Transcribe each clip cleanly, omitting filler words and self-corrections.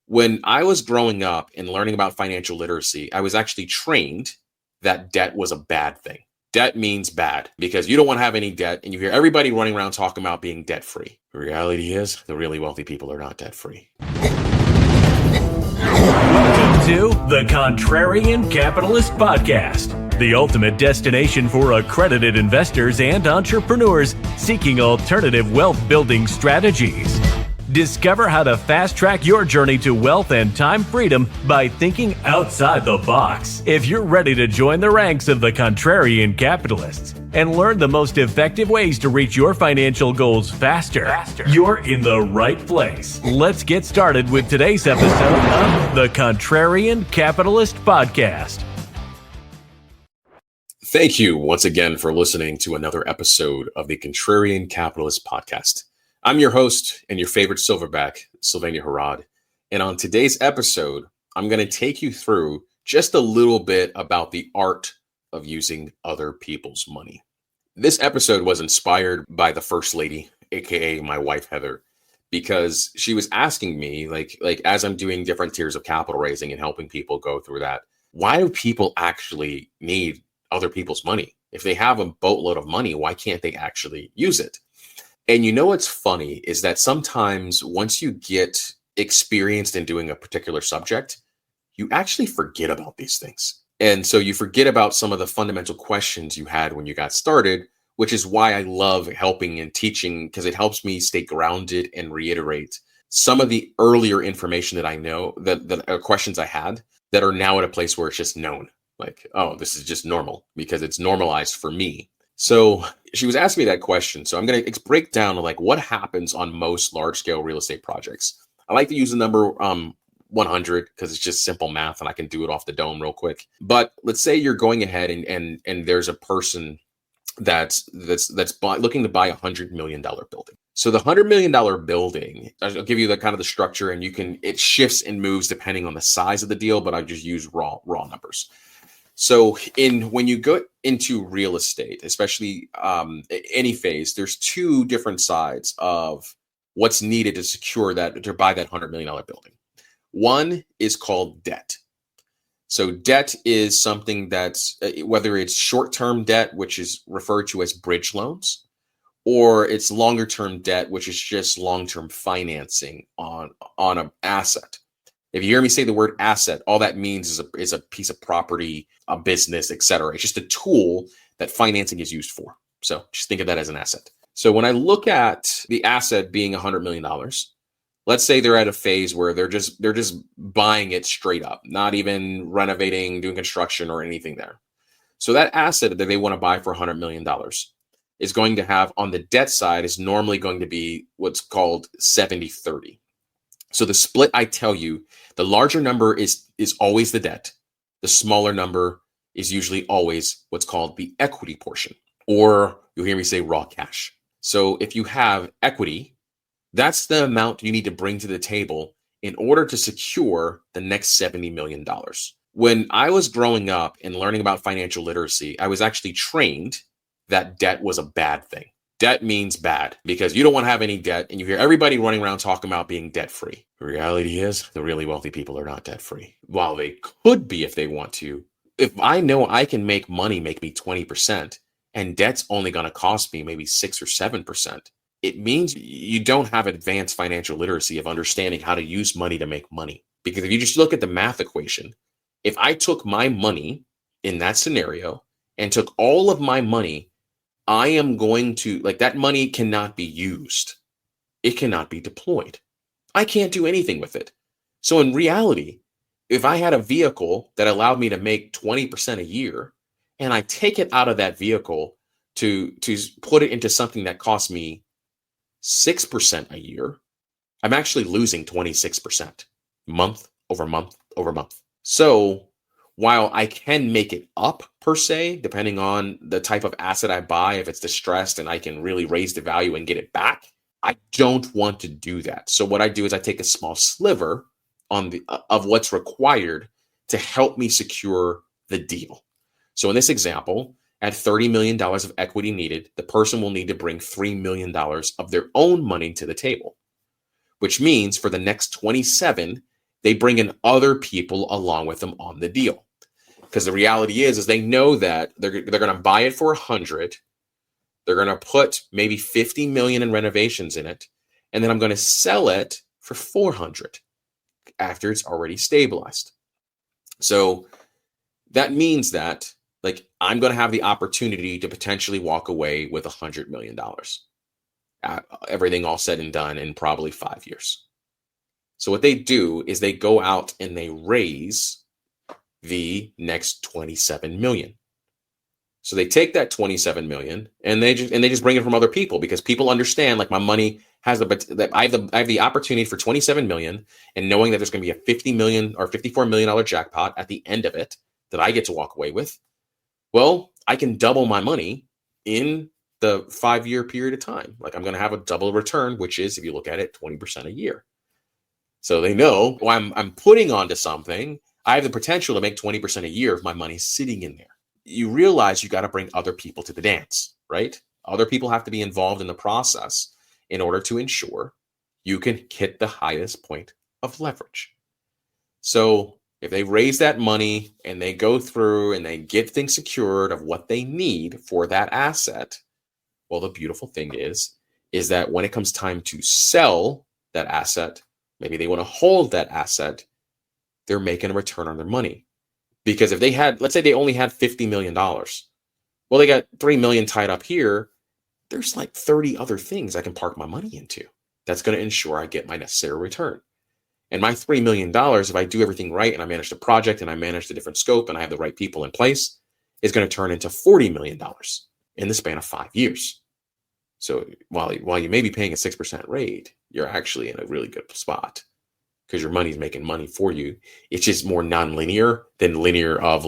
When I was growing up and learning about financial literacy, I was actually trained that debt was a bad thing. Debt means bad because you don't want to have any debt, and you hear everybody running around talking about being debt free. The reality is the really wealthy people are not debt free. Welcome to the Contrarian Capitalist Podcast, the ultimate destination for accredited investors and entrepreneurs seeking alternative wealth building strategies. Discover how to fast-track your journey to wealth and time freedom by thinking outside the box. If you're ready to join the ranks of the Contrarian Capitalists and learn the most effective ways to reach your financial goals faster, you're in the right place. Let's get started with today's episode of the Contrarian Capitalist Podcast. Thank you once again for listening to another episode of the Contrarian Capitalist Podcast. I'm your host and your favorite silverback, Sylvania Harrod. And on today's episode, I'm going to take you through just a little bit about the art of using other people's money. This episode was inspired by the First Lady, aka my wife, Heather, because she was asking me, like as I'm doing different tiers of capital raising and helping people go through that, why do people actually need other people's money? If they have a boatload of money, why can't they actually use it? And you know what's funny is that sometimes once you get experienced in doing a particular subject, you actually forget about these things. And so you forget about some of the fundamental questions you had when you got started, which is why I love helping and teaching, because it helps me stay grounded and reiterate some of the earlier information that I know, that questions I had that are now at a place where it's just known. Like, oh, this is just normal because it's normalized for me. So she was asking me that question. So I'm going to break down like what happens on most large scale real estate projects. I like to use the number 100 because it's just simple math and I can do it off the dome real quick. But let's say you're going ahead and there's a person that's looking to buy $100 million building. So the $100 million building, I'll give you the kind of the structure, and it shifts and moves depending on the size of the deal, but I just use raw numbers. So when you go into real estate, especially any phase, there's two different sides of what's needed to secure that, to buy that $100 million building. One is called debt. So debt is something that's, whether it's short-term debt, which is referred to as bridge loans, or it's longer-term debt, which is just long-term financing on an asset. If you hear me say the word asset, all that means is a piece of property, a business, etc. It's just a tool that financing is used for. So just think of that as an asset. So when I look at the asset being $100 million, let's say they're at a phase where they're just buying it straight up, not even renovating, doing construction or anything there. So that asset that they want to buy for $100 million is going to have, on the debt side, is normally going to be what's called 70-30. So the split, I tell you, the larger number is always the debt. The smaller number is usually always what's called the equity portion, or you'll hear me say raw cash. So if you have equity, that's the amount you need to bring to the table in order to secure the next $70 million. When I was growing up and learning about financial literacy, I was actually trained that debt was a bad thing. Debt means bad because you don't want to have any debt, and you hear everybody running around talking about being debt free. The reality is the really wealthy people are not debt free. While they could be if they want to. If I know I can make money make me 20% and debt's only going to cost me maybe 6 or 7%, it means you don't have advanced financial literacy of understanding how to use money to make money. Because if you just look at the math equation, if I took my money in that scenario and took all of my money, I am going to, that money cannot be used. It cannot be deployed. I can't do anything with it. So in reality, if I had a vehicle that allowed me to make 20% a year, and I take it out of that vehicle to put it into something that costs me 6% a year, I'm actually losing 26% month over month over month. So while I can make it up per se, depending on the type of asset I buy, if it's distressed and I can really raise the value and get it back, I don't want to do that. So what I do is I take a small sliver of what's required to help me secure the deal. So in this example, at $30 million of equity needed, the person will need to bring $3 million of their own money to the table, which means for the next 27, they bring in other people along with them on the deal. Because the reality is they know that they're going to buy it for 100. They're going to put maybe 50 million in renovations in it. And then I'm going to sell it for 400 after it's already stabilized. So that means that I'm going to have the opportunity to potentially walk away with $100 million. Everything all said and done in probably 5 years. So what they do is they go out and they raise the next 27 million. So they take that 27 million and they just bring it from other people, because people understand my money has I have the opportunity for 27 million, and knowing that there's going to be a 50 million or $54 million jackpot at the end of it that I get to walk away with. Well, I can double my money in the 5-year period of time. I'm going to have a double return, which is, if you look at it, 20% a year. So they know, I'm putting onto something. I have the potential to make 20% a year if my money's sitting in there. You realize you got to bring other people to the dance, right? Other people have to be involved in the process in order to ensure you can hit the highest point of leverage. So if they raise that money and they go through and they get things secured of what they need for that asset, well, the beautiful thing is that when it comes time to sell that asset, maybe they want to hold that asset, they're making a return on their money. Because if they had, let's say they only had $50 million. Well, they got 3 million tied up here. There's 30 other things I can park my money into. That's going to ensure I get my necessary return. And my $3 million, if I do everything right and I manage the project and I manage the different scope and I have the right people in place, is going to turn into $40 million in the span of 5 years. So while you may be paying a 6% rate, you're actually in a really good spot, because your money's making money for you. It's just more non-linear than linear of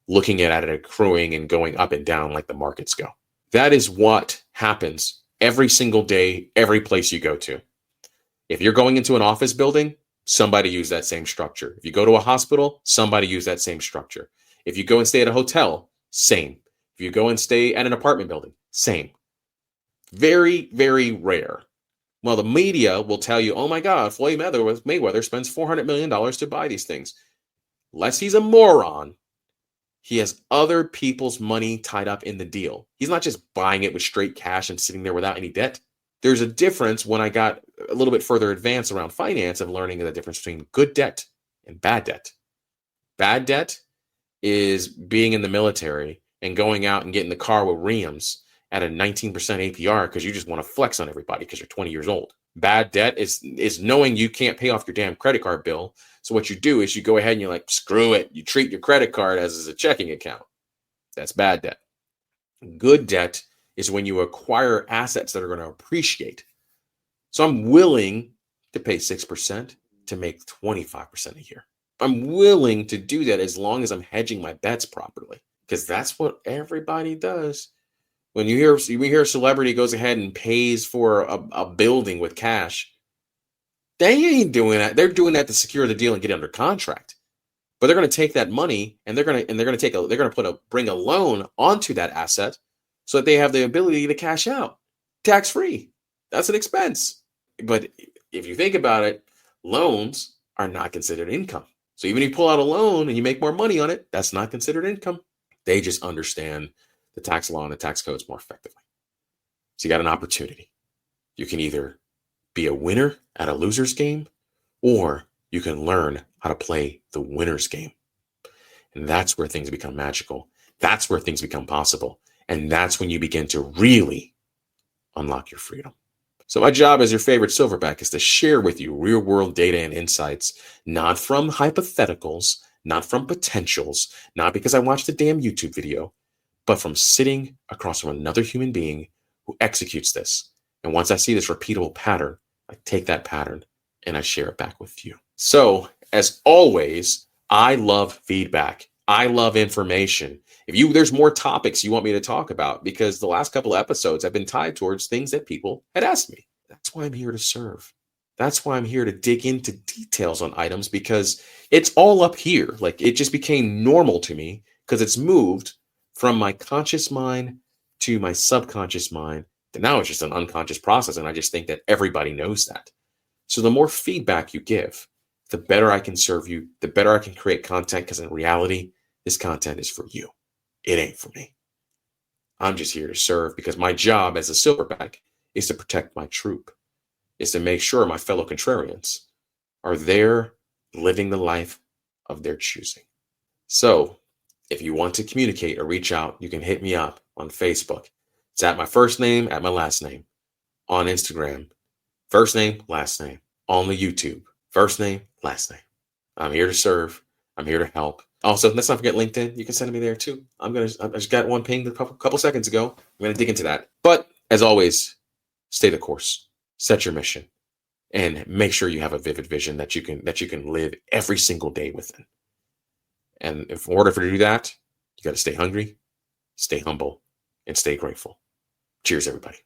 looking at it accruing and going up and down like the markets go. That is what happens every single day, every place you go to. If you're going into an office building, somebody use that same structure. If you go to a hospital, somebody use that same structure. If you go and stay at a hotel, same. If you go and stay at an apartment building, same. Very, very rare. Well, the media will tell you, oh my God, Floyd Mayweather spends $400 million to buy these things. Unless he's a moron, he has other people's money tied up in the deal. He's not just buying it with straight cash and sitting there without any debt. There's a difference when I got a little bit further advanced around finance of learning the difference between good debt and bad debt. Bad debt is being in the military and going out and getting the car with rims at a 19% APR because you just want to flex on everybody because you're 20 years old. Bad debt is knowing you can't pay off your damn credit card bill. So what you do is you go ahead and you're screw it. You treat your credit card as a checking account. That's bad debt. Good debt is when you acquire assets that are going to appreciate. So I'm willing to pay 6% to make 25% a year. I'm willing to do that as long as I'm hedging my bets properly, because that's what everybody does. When you hear a celebrity goes ahead and pays for a building with cash, they ain't doing that. They're doing that to secure the deal and get under contract. But they're going to take that money and they're going to bring a loan onto that asset so that they have the ability to cash out tax free. That's an expense. But if you think about it, loans are not considered income. So even if you pull out a loan and you make more money on it, that's not considered income. They just understand the tax law and the tax codes more effectively. So you got an opportunity. You can either be a winner at a loser's game, or you can learn how to play the winner's game. And that's where things become magical. That's where things become possible. And that's when you begin to really unlock your freedom. So my job as your favorite silverback is to share with you real world data and insights, not from hypotheticals, not from potentials, not because I watched a damn YouTube video, but from sitting across from another human being who executes this. And once I see this repeatable pattern, I take that pattern and I share it back with you. So as always, I love feedback. I love information. If there's more topics you want me to talk about, because the last couple of episodes have been tied towards things that people had asked me. That's why I'm here to serve. That's why I'm here to dig into details on items, because it's all up here. It just became normal to me because it's moved from my conscious mind to my subconscious mind. And now it's just an unconscious process. And I just think that everybody knows that. So the more feedback you give, the better I can serve you, the better I can create content, because in reality, this content is for you. It ain't for me. I'm just here to serve, because my job as a silverback is to protect my troop, is to make sure my fellow contrarians are there living the life of their choosing. So if you want to communicate or reach out, you can hit me up on Facebook. It's at my first name, at my last name. On Instagram, first name, last name. On the YouTube, first name, last name. I'm here to serve. I'm here to help. Also, let's not forget LinkedIn. You can send me there too. I just got one pinged a couple seconds ago. I'm going to dig into that. But as always, stay the course, set your mission, and make sure you have a vivid vision that you can live every single day within. And in order for you to do that, you got to stay hungry, stay humble, and stay grateful. Cheers, everybody.